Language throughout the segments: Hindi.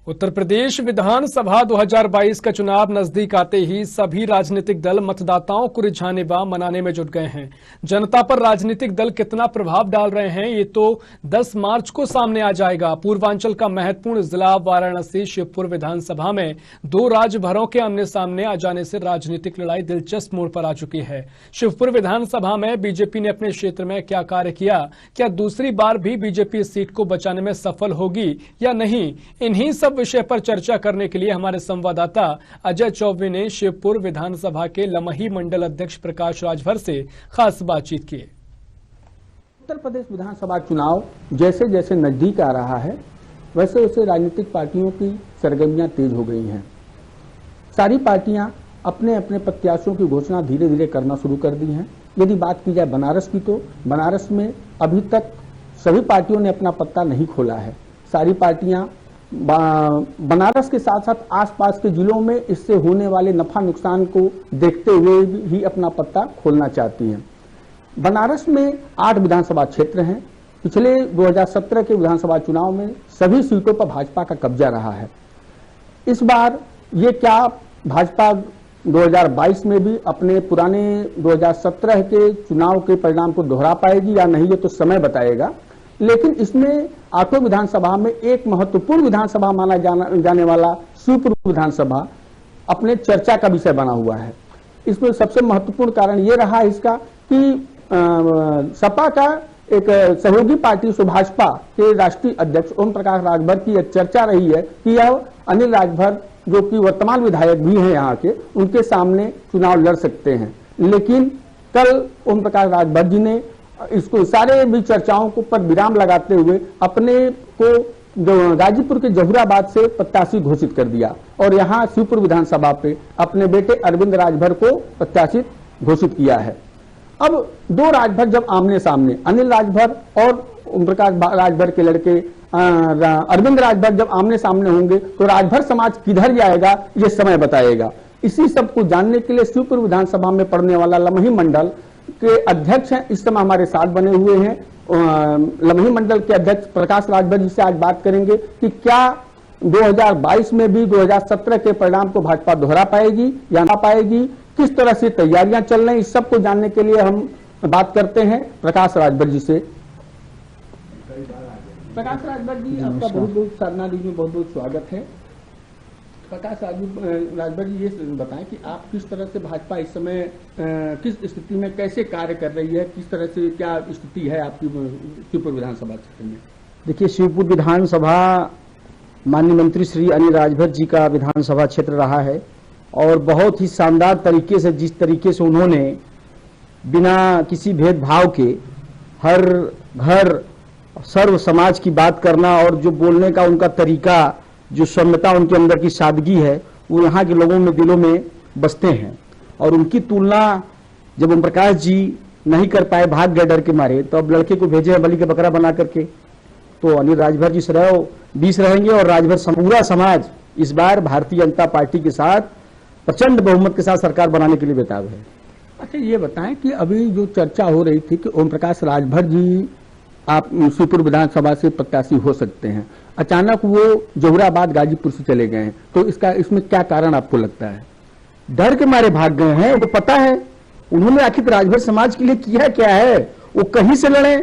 उत्तर प्रदेश विधानसभा 2022 का चुनाव नजदीक आते ही सभी राजनीतिक दल मतदाताओं को रिझाने व मनाने में जुट गए हैं। जनता पर राजनीतिक दल कितना प्रभाव डाल रहे हैं ये तो 10 मार्च को सामने आ जाएगा। पूर्वांचल का महत्वपूर्ण जिला वाराणसी शिवपुर विधानसभा में दो राजभरों के आमने सामने आ जाने से राजनीतिक लड़ाई दिलचस्प मोड़ पर आ चुकी है। शिवपुर विधानसभा में बीजेपी ने अपने क्षेत्र में क्या कार्य किया, क्या दूसरी बार भी बीजेपी इस सीट को बचाने में सफल होगी या नहीं, इन्हीं सब विषय पर चर्चा करने के लिए हमारे संवाददाता अजय चौबे ने शिवपुर विधानसभा के लमही मंडल अध्यक्ष प्रकाश राजभर से खास बातचीत की। उत्तर प्रदेश विधानसभा चुनाव जैसे जैसे नजदीक आ रहा है वैसे वैसे राजनीतिक पार्टियों की सरगर्मियां तेज हो गई हैं। सारी पार्टियां अपने अपने प्रत्याशियों की घोषणा धीरे धीरे करना शुरू कर दी हैं। यदि बात की जाए बनारस की, तो बनारस में अभी तक सभी पार्टियों ने अपना पत्ता नहीं खोला है। सारी पार्टियां बनारस के साथ साथ आसपास के जिलों में इससे होने वाले नफा नुकसान को देखते हुए ही अपना पत्ता खोलना चाहती हैं। बनारस में 8 विधानसभा क्षेत्र हैं। पिछले 2017 के विधानसभा चुनाव में सभी सीटों पर भाजपा का कब्जा रहा है। इस बार ये क्या भाजपा 2022 में भी अपने पुराने 2017 के चुनाव के परिणाम को दोहरा पाएगी या नहीं, ये तो समय बताएगा। लेकिन इसमें 8 विधानसभा में एक महत्वपूर्ण विधानसभा माना जाने वाला शिवपुर विधानसभा अपने चर्चा का विषय बना हुआ है। इसमें सबसे महत्वपूर्ण कारण ये रहा इसका कि सपा का एक सहयोगी पार्टी भाजपा के राष्ट्रीय अध्यक्ष ओम प्रकाश राजभर की एक चर्चा रही है कि यह अनिल राजभर जो कि वर्तमान विधायक भी हैं यहाँ के, उनके सामने चुनाव लड़ सकते हैं। लेकिन कल ओम प्रकाश राजभर जी ने इसको सारे भी चर्चाओं को पर विराम लगाते हुए अपने को गाजीपुर के जहुराबाद से प्रत्याशी घोषित कर दिया और यहाँ शिवपुर विधानसभा पे अपने बेटे अरविंद राजभर को प्रत्याशी घोषित किया है। अब दो राजभर जब आमने सामने, अनिल राजभर और ओम प्रकाश राजभर के लड़के अरविंद राजभर जब आमने सामने होंगे तो राजभर समाज किधर जाएगा ये समय बताएगा। इसी सब को जानने के लिए शिवपुर विधानसभा में पड़ने वाला लमही मंडल के अध्यक्ष हैं, इस समय हमारे साथ बने हुए हैं। लमही मंडल के अध्यक्ष प्रकाश राजभर जी से आज बात करेंगे कि क्या 2022 में भी 2017 के परिणाम को भाजपा दोहरा पाएगी या ना पाएगी, किस तरह से तैयारियां चल रही, इस सब को जानने के लिए हम बात करते हैं प्रकाश राजभर जी से। प्रकाश राजभर जी, आपका बहुत बहुत सरना दी में बहुत बहुत स्वागत है। प्रकाश राजभर जी, ये बताएं कि आप किस तरह से भाजपा इस समय किस स्थिति में कैसे कार्य कर रही है, किस तरह से क्या स्थिति है आपकी शिवपुर विधानसभा क्षेत्र में? देखिए, शिवपुर विधानसभा माननीय मंत्री श्री अनिल राजभर जी का विधानसभा क्षेत्र रहा है और बहुत ही शानदार तरीके से, जिस तरीके से उन्होंने बिना किसी भेदभाव के हर घर सर्व समाज की बात करना और जो बोलने का उनका तरीका, जो सौम्यता उनके अंदर की सादगी है, वो यहाँ के लोगों में दिलों में बसते हैं। और उनकी तुलना जब ओम प्रकाश जी नहीं कर पाए, भाग गए डर के मारे, तो अब लड़के को भेजे हैं बलि का बकरा बना करके। तो अनिल राजभर जी 20 रहेंगे और राजभर पूरा समाज इस बार भारतीय जनता पार्टी के साथ प्रचंड बहुमत के साथ सरकार बनाने के लिए बेताब है। अच्छा, ये बताएं कि अभी जो चर्चा हो रही थी कि ओम प्रकाश राजभर जी आप शिवपुर विधानसभा से प्रत्याशी हो सकते हैं, अचानक वो जहुराबाद गाजीपुर से चले गए हैं, तो इसमें क्या कारण आपको लगता है? डर के मारे भाग गए हैं। वो पता है उन्होंने आखिर राजभर समाज के लिए किया क्या है। वो कहीं से लड़े,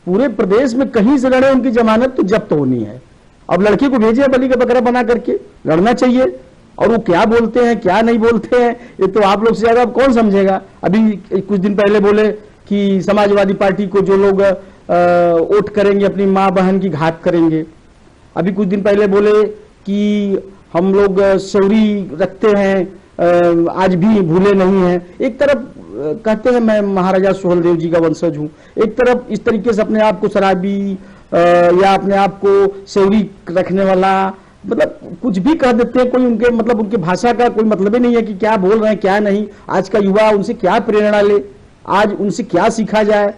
पूरे प्रदेश में कहीं से लड़े, उनकी जमानत तो जब्त होनी है। अब लड़के को भेजे बलि का बकरा बना करके, लड़ना चाहिए। और वो क्या बोलते हैं क्या नहीं बोलते हैं ये तो आप लोग से ज्यादा कौन समझेगा। अभी कुछ दिन पहले बोले कि समाजवादी पार्टी को जो लोग वोट करेंगे अपनी माँ बहन की घात करेंगे। अभी कुछ दिन पहले बोले कि हम लोग शौरी रखते हैं, आज भी भूले नहीं हैं। एक तरफ कहते हैं मैं महाराजा सुहेलदेव जी का वंशज हूं, एक तरफ इस तरीके से अपने आप को शराबी या अपने आप को शौरी रखने वाला, मतलब कुछ भी कह देते हैं। कोई उनके मतलब उनके भाषा का कोई मतलब ही नहीं है कि क्या बोल रहे हैं क्या नहीं। आज का युवा उनसे क्या प्रेरणा ले, आज उनसे क्या सीखा जाए।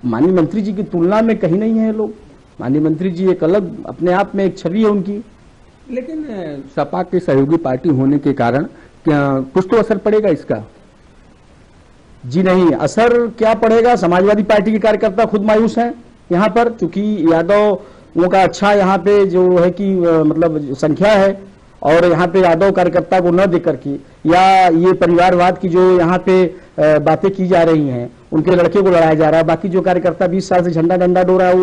माननीय मंत्री जी की तुलना में कहीं नहीं है लोग। माननीय मंत्री जी एक अलग अपने आप में एक छवि है उनकी। लेकिन सपा के सहयोगी पार्टी होने के कारण क्या कुछ तो असर पड़ेगा इसका? जी नहीं, असर क्या पड़ेगा। समाजवादी पार्टी के कार्यकर्ता खुद मायूस हैं यहाँ पर, चूंकि यादव उनका अच्छा यहाँ पे जो है कि मतलब संख्या है, और यहाँ पे यादव कार्यकर्ता को न देकर के या ये परिवारवाद की जो यहाँ पे बातें की जा रही हैं, उनके लड़के को लड़ाया जा रहा है, बाकी जो कार्यकर्ता 20 साल से झंडा डंडा डो रहा है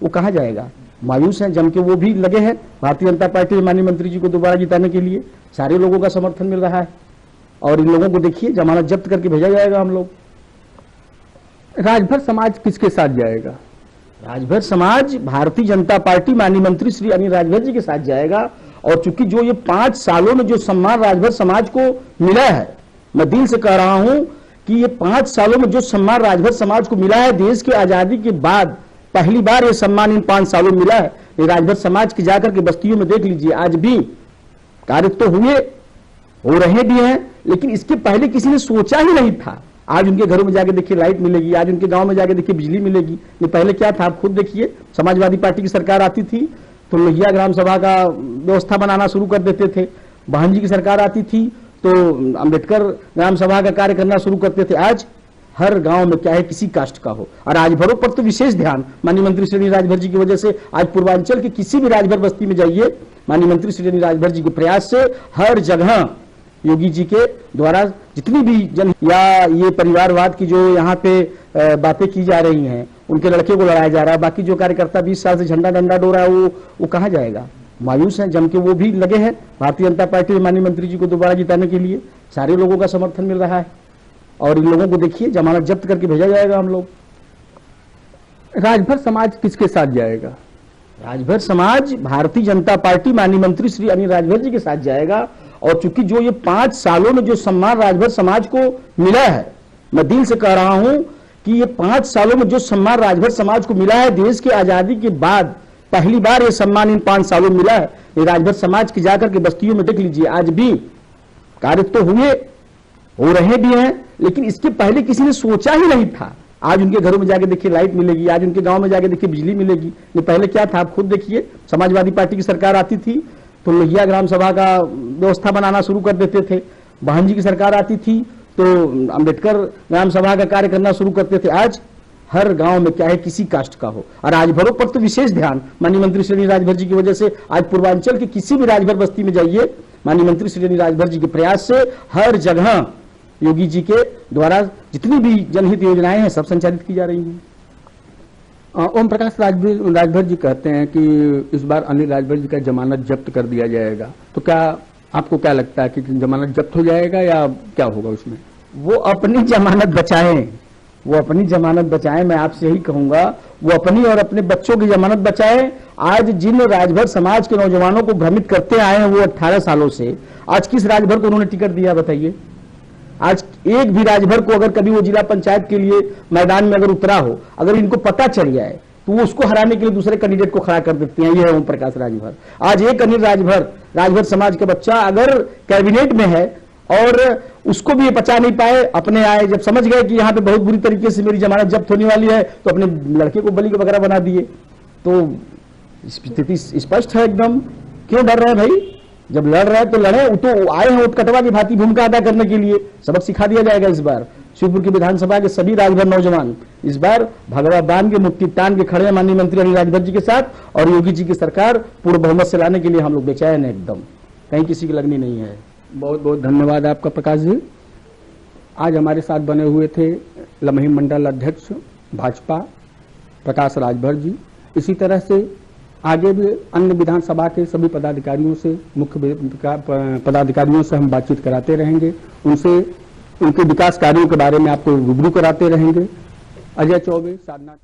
वो कहाँ जाएगा? मायूस हैं, जम के वो भी लगे हैं भारतीय जनता पार्टी के माननीय मंत्री जी को दोबारा जिताने के लिए। सारे लोगों का समर्थन मिल रहा है, और इन लोगों को देखिए जमानत जब्त करके भेजा जाएगा हम लोग। राजभर समाज किसके साथ जाएगा? राजभर समाज भारतीय जनता पार्टी माननीय मंत्री श्री अनिल राजभर जी के साथ जाएगा। और चूंकि जो ये 5 सालों में जो सम्मान राजभर समाज को मिला है, मैं दिल से कह रहा हूं कि ये 5 सालों में जो सम्मान राजभर समाज को मिला है, देश की आजादी के बाद पहली बार ये सम्मान इन 5 सालों में मिला है। ये राजभर समाज की जाकर के बस्तियों में देख लीजिए, आज भी कार्य तो हो रहे भी हैं, लेकिन इसके पहले किसी ने सोचा ही नहीं था। आज उनके घरों में जाके देखिए लाइट मिलेगी, आज उनके गांव में जाके देखिए बिजली मिलेगी। ये पहले क्या था आप खुद देखिए, समाजवादी पार्टी की सरकार आती थी तो लोहिया ग्राम सभा का व्यवस्था बनाना शुरू कर देते थे। बहन जी की सरकार आती थी तो अंबेडकर ग्राम सभा का कार्य करना शुरू करते थे। आज हर गांव में क्या है, किसी कास्ट का हो, और राजभरों पर तो विशेष ध्यान माननीय मंत्री श्री राजभर जी की वजह से आज पूर्वांचल की किसी भी राजभर बस्ती में जाइए, माननीय मंत्री श्री राजभर जी के प्रयास से हर जगह योगी जी के द्वारा जितनी भी जन या ये परिवारवाद की जो यहाँ पे बातें की जा रही हैं, उनके लड़के को लड़ाया जा रहा है, बाकी जो कार्यकर्ता 20 साल से झंडा डंडा डो रहा है वो कहाँ जाएगा? मायूस हैं, जम के वो भी लगे हैं भारतीय जनता पार्टी के माननीय मंत्री जी को दोबारा जिताने के लिए। सारे लोगों का समर्थन मिल रहा है, और इन लोगों को देखिए जमानत जब्त करके भेजा जाएगा हम लोग। राजभर समाज किसके साथ जाएगा? राजभर समाज भारतीय जनता पार्टी माननीय मंत्री श्री अनिल राजभर जी के साथ जाएगा। और चूंकि जो ये 5 सालों में जो सम्मान राजभर समाज को मिला है, मैं दिल से कह रहा हूं कि ये 5 सालों में जो सम्मान राजभर समाज को मिला है, देश की आजादी के बाद पहली बार ये सम्मान इन 5 सालों में मिला है। ये राजभर समाज की जाकर के बस्तियों में देख लीजिए, आज भी कार्य तो हो रहे भी हैं, लेकिन इसके पहले किसी ने सोचा ही नहीं था। आज उनके घरों में जाके देखिए लाइट मिलेगी, आज उनके गांव में जाके देखिए बिजली मिलेगी। ये पहले क्या था आप खुद देखिए, समाजवादी पार्टी की सरकार आती थी तो लोहिया ग्राम सभा का व्यवस्था बनाना शुरू कर देते थे। बहन जी की सरकार आती थी तो अंबेडकर ग्राम सभा का कार्य करना शुरू करते थे। आज हर गांव में क्या है, किसी कास्ट का हो, और राजभरों पर तो विशेष ध्यान माननीय मंत्री श्री राजभर जी की वजह से आज पूर्वांचल की किसी भी राजभर बस्ती में जाइए, माननीय मंत्री श्री राजभर जी के प्रयास से हर जगह योगी जी के द्वारा जितनी भी जनहित योजनाएं हैं सब संचालित की जा रही हैं। ओम प्रकाश राजभर जी कहते हैं कि इस बार अनिल राजभर जी का जमानत जब्त कर दिया जाएगा, तो क्या आपको क्या लगता है कि जमानत जब्त हो जाएगा या क्या होगा उसमें? वो अपनी जमानत बचाएं, वो अपनी जमानत बचाएं। मैं आपसे यही कहूंगा, वो अपनी और अपने बच्चों की जमानत बचाएं। आज जिन राजभर समाज के नौजवानों को भ्रमित करते आए हैं वो 18 सालों से, आज किस राजभर को उन्होंने टिकट दिया बताइए? आज एक भी राजभर को अगर कभी वो जिला पंचायत के लिए मैदान में अगर उतरा हो, अगर इनको पता चल जाए तो वो उसको हराने के लिए दूसरे कैंडिडेट को खड़ा कर देते हैं। ये है ओम प्रकाश राजभर। आज एक अनिल राजभर समाज का बच्चा अगर कैबिनेट में है और उसको भी ये पचा नहीं पाए, अपने आए जब समझ गए कि यहाँ पे बहुत बुरी तरीके से मेरी जमानत जब्त होने वाली है, तो अपने लड़के को बलि वगैरह बना दिए। तो स्थिति स्पष्ट है एकदम। क्यों डर रहे भाई? जब लड़ रहे हैं तो लड़े, तो आए हैं उत्कटवा की भांति भूमिका अदा करने के लिए। सबक सिखा दिया जाएगा इस बार। शिवपुर की विधानसभा के सभी राजभर नौजवान इस बार भगवा बांध के मुक्ति तान के खड़े हैं माननीय मंत्री अनिल राजभर जी के साथ, और योगी जी की सरकार पूर्ण बहुमत से लाने के लिए हम लोग बेचैन है एकदम, कहीं किसी की लगनी नहीं है। बहुत बहुत धन्यवाद आपका प्रकाश जी। आज हमारे साथ बने हुए थे लमही मंडल अध्यक्ष भाजपा प्रकाश राजभर जी। इसी तरह से आगे भी अन्य विधानसभा के सभी पदाधिकारियों से, मुख्य पदाधिकारियों से हम बातचीत कराते रहेंगे, उनसे उनके विकास कार्यों के बारे में आपको रूबरू कराते रहेंगे। अजय चौबे, साधना।